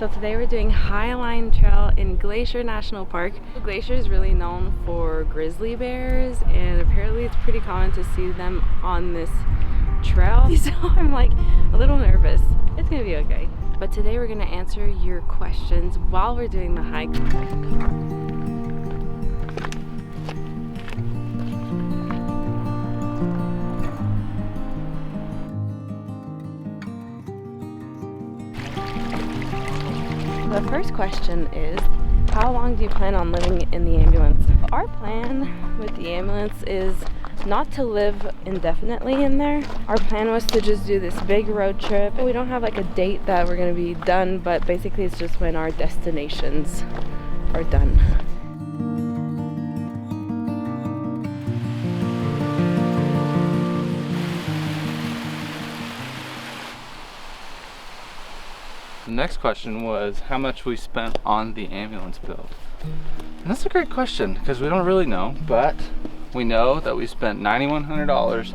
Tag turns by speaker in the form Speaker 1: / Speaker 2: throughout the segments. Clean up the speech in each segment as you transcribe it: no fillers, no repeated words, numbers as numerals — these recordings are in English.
Speaker 1: So today we're doing Highline Trail in Glacier National Park. Glacier is really known for grizzly bears, and apparently it's pretty common to see them on this trail. So I'm like a little nervous. It's gonna be okay. But today we're gonna answer your questions while we're doing the hike. The first question is, how long do you plan on living in the ambulance? Our plan with the ambulance is not to live indefinitely in there. Our plan was to just do this big road trip. We don't have like a date that we're going to be done, but basically it's just when our destinations are done.
Speaker 2: The next question was how much we spent on the ambulance build. And that's a great question because we don't really know, but we know that we spent $9,100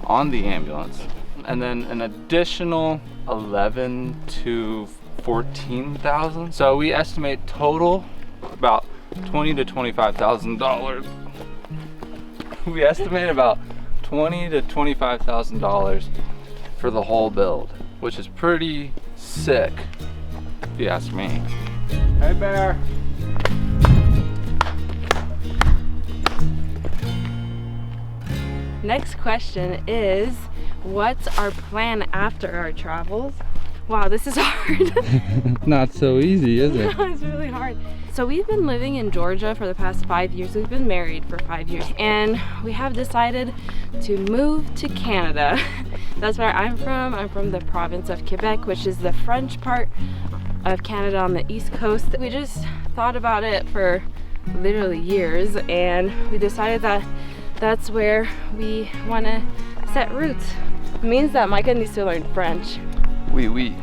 Speaker 2: on the ambulance and then an additional $11,000 to $14,000. So we estimate total about $20,000 to $25,000. We estimate about $20,000 to $25,000 for the whole build, which is pretty sick, if you ask me. Hey, Bear.
Speaker 1: Next question is, what's our plan after our travels? Wow, this is hard.
Speaker 2: Not so easy, is it?
Speaker 1: No, it's really hard. So we've been living in Georgia for the past 5 years. We've been married for 5 years, and we have decided to move to Canada. That's where I'm from. I'm from the province of Quebec, which is the French part of Canada on the east coast. We just thought about it for literally years, and we decided that that's where we want to set roots. It means that Micah needs to learn French.
Speaker 2: Oui, oui.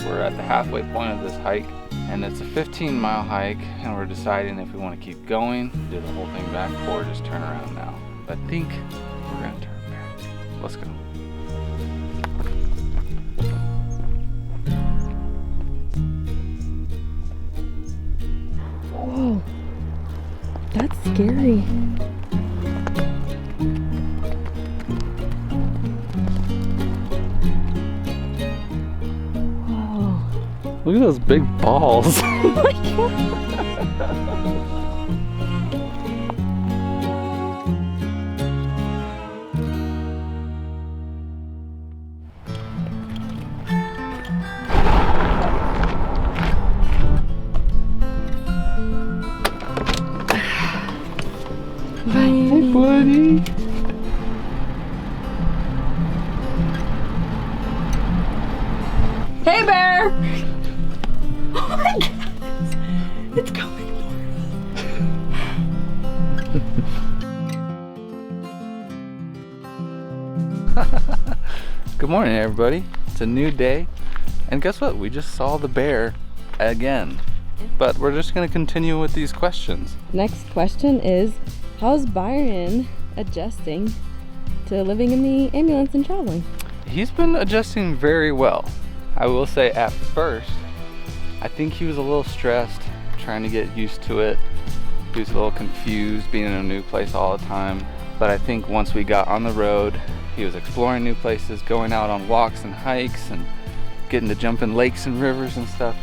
Speaker 2: We're at the halfway point of this hike, and it's a 15-mile hike, and we're deciding if we want to keep going, do the whole thing back, or just turn around now. I think we're gonna turn back. Let's go.
Speaker 1: Whoa, that's scary.
Speaker 2: Look at those big balls.
Speaker 1: Oh my God.
Speaker 2: Hey, buddy.
Speaker 1: Hey, Bear! Oh my God! It's coming.
Speaker 2: Good morning, everybody. It's a new day, and guess what? We just saw the bear again. But we're just gonna continue with these questions.
Speaker 1: Next question is, how's Byron adjusting to living in the ambulance and traveling?
Speaker 2: He's been adjusting very well. I will say at first, I think he was a little stressed, trying to get used to it. He was a little confused being in a new place all the time. But I think once we got on the road, he was exploring new places, going out on walks and hikes and getting to jump in lakes and rivers and stuff.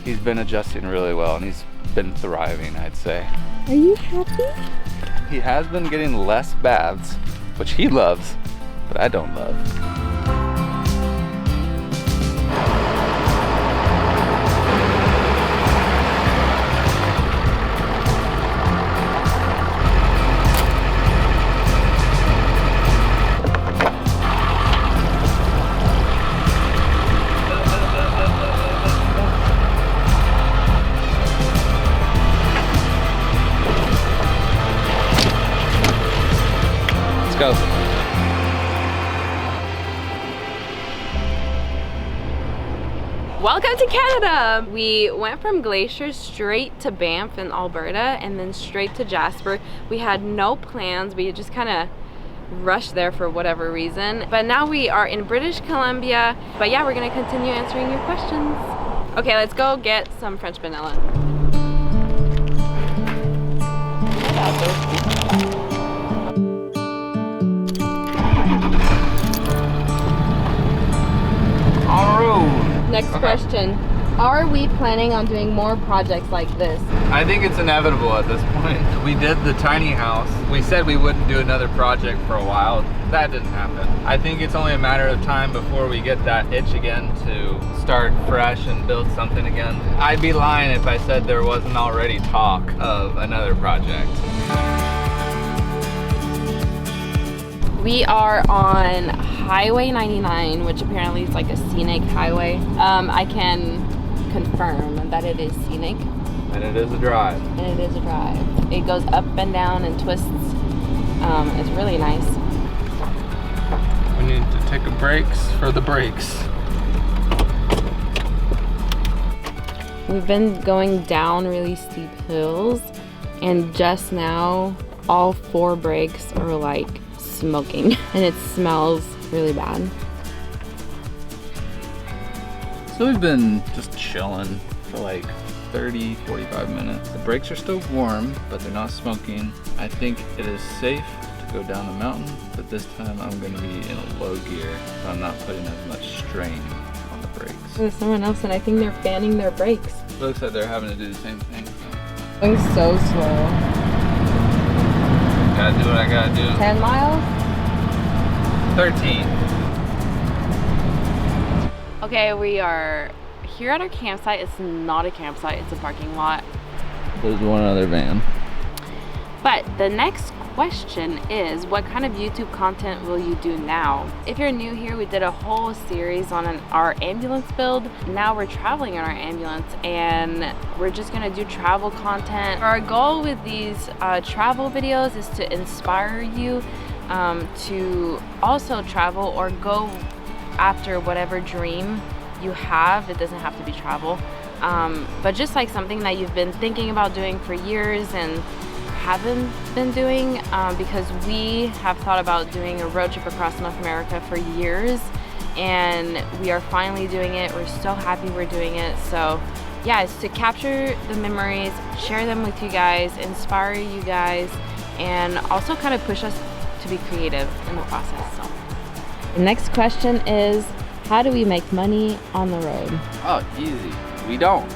Speaker 2: He's been adjusting really well, and he's been thriving, I'd say.
Speaker 1: Are you happy?
Speaker 2: He has been getting less baths, which he loves, but I don't love. Let's go.
Speaker 1: Welcome to Canada! We went from Glacier straight to Banff in Alberta and then straight to Jasper. We had no plans. We just kind of rush there for whatever reason. But now we are in British Columbia. But yeah, we're gonna continue answering your questions. Okay, let's go get some French vanilla. Next question. Are we planning on doing more projects like this?
Speaker 2: I think it's inevitable at this point. We did the tiny house. We said we wouldn't do another project for a while. That didn't happen. I think it's only a matter of time before we get that itch again to start fresh and build something again. I'd be lying if I said there wasn't already talk of another project.
Speaker 1: We are on Highway 99, which apparently is like a scenic highway. I can confirm that it is scenic.
Speaker 2: And it is a drive.
Speaker 1: And it is a drive. It goes up and down and twists. It's really nice.
Speaker 2: We need to take a breaks for the brakes.
Speaker 1: We've been going down really steep hills, and just now all 4 brakes are like smoking and it smells really bad.
Speaker 2: So we've been just chilling for like 30-45 minutes. The brakes are still warm, but they're not smoking. I think it is safe to go down the mountain, but this time I'm going to be in a low gear, so I'm not putting as much strain on the brakes.
Speaker 1: There's someone else, and I think they're fanning their brakes.
Speaker 2: It looks like they're having to do the same thing.
Speaker 1: Going so slow.
Speaker 2: Gotta do what I gotta do.
Speaker 1: 10 miles?
Speaker 2: 13.
Speaker 1: Okay, we are here at our campsite. It's not a campsite, it's a parking lot.
Speaker 2: There's one other van.
Speaker 1: But the next question is, what kind of YouTube content will you do now? If you're new here, we did a whole series on our ambulance build. Now we're traveling in our ambulance, and we're just gonna do travel content. Our goal with these travel videos is to inspire you to also travel or go after whatever dream you have. It doesn't have to be travel, but just like something that you've been thinking about doing for years and haven't been doing, because we have thought about doing a road trip across North America for years, and we are finally doing it. We're so happy we're doing it. So yeah, it's to capture the memories, share them with you guys, inspire you guys, and also kind of push us to be creative in the process. So the next question is, how do we make money on the road?
Speaker 2: Oh, easy. We don't.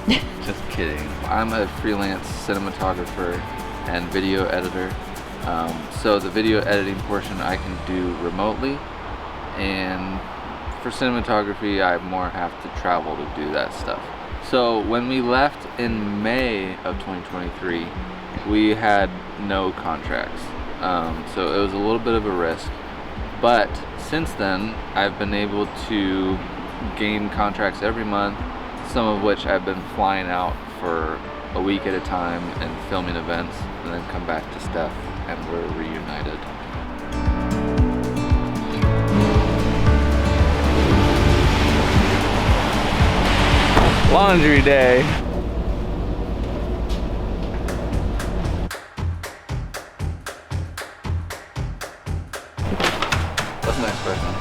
Speaker 2: Just kidding. I'm a freelance cinematographer and video editor. So the video editing portion I can do remotely, and for cinematography I more have to travel to do that stuff. So when we left in May of 2023, we had no contracts. So it was a little bit of a risk, but since then I've been able to gain contracts every month, some of which I've been flying out for a week at a time and filming events, and then come back to Steph and we're reunited. Laundry day. What's the next question?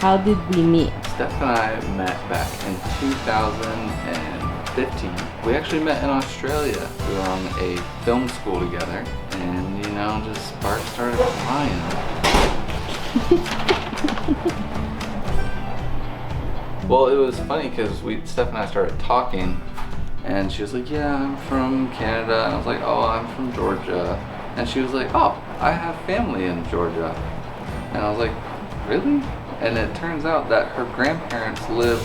Speaker 1: How did we meet?
Speaker 2: Steph and I met back in 2015. We actually met in Australia. We were on a film school together, and you know, just sparks started flying. Well, it was funny because Steph and I started talking, and she was like, "Yeah, I'm from Canada," and I was like, "Oh, I'm from Georgia," and she was like, "Oh, I have family in Georgia," and I was like, "Really?" And it turns out that her grandparents lived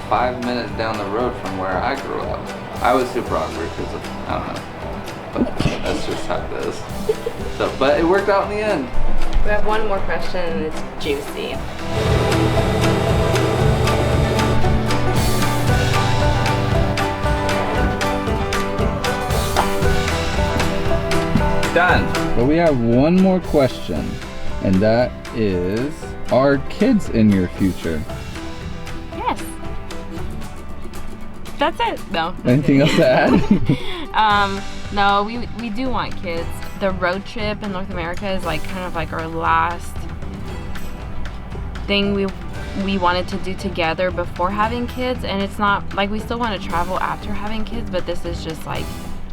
Speaker 2: 5 minutes down the road from where I grew up. I was super awkward because of, I don't know, but that's just how it is. So, but it worked out in the end.
Speaker 1: We have one more question, and it's juicy.
Speaker 2: Done. But we have one more question, and that is, are kids in your future?
Speaker 1: Yes. That's it. No.
Speaker 2: Anything else to add?
Speaker 1: No, we do want kids. The road trip in North America is like kind of like our last thing we wanted to do together before having kids, and it's not like we still want to travel after having kids, but this is just like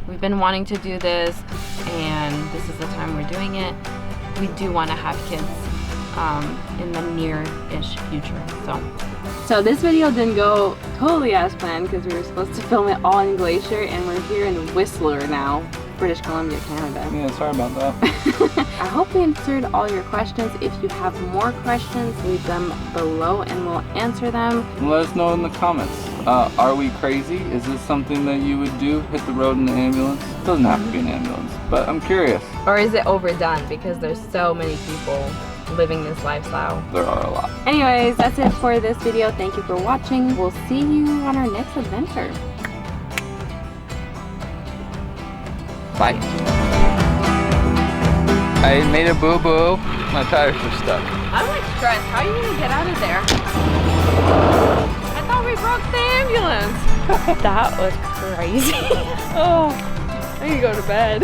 Speaker 1: we've been wanting to do this and this is the time we're doing it. We do want to have kids in the near-ish future. So this video didn't go totally as planned because we were supposed to film it all in Glacier, and we're here in Whistler now, British Columbia, Canada.
Speaker 2: Yeah, sorry about that.
Speaker 1: I hope we answered all your questions. If you have more questions, leave them below and we'll answer them.
Speaker 2: Let us know in the comments. Are we crazy? Is this something that you would do? Hit the road in the ambulance? It doesn't have to be an ambulance, but I'm curious.
Speaker 1: Or is it overdone because there's so many people living this lifestyle?
Speaker 2: There are a lot.
Speaker 1: Anyways, that's it for this video. Thank you for watching. We'll see you on our next adventure.
Speaker 2: Bye. I made a boo-boo. My tires are stuck.
Speaker 1: I'm like stressed. How are you gonna get out of there? I thought we broke the ambulance. That was crazy. Oh, I need to go to bed.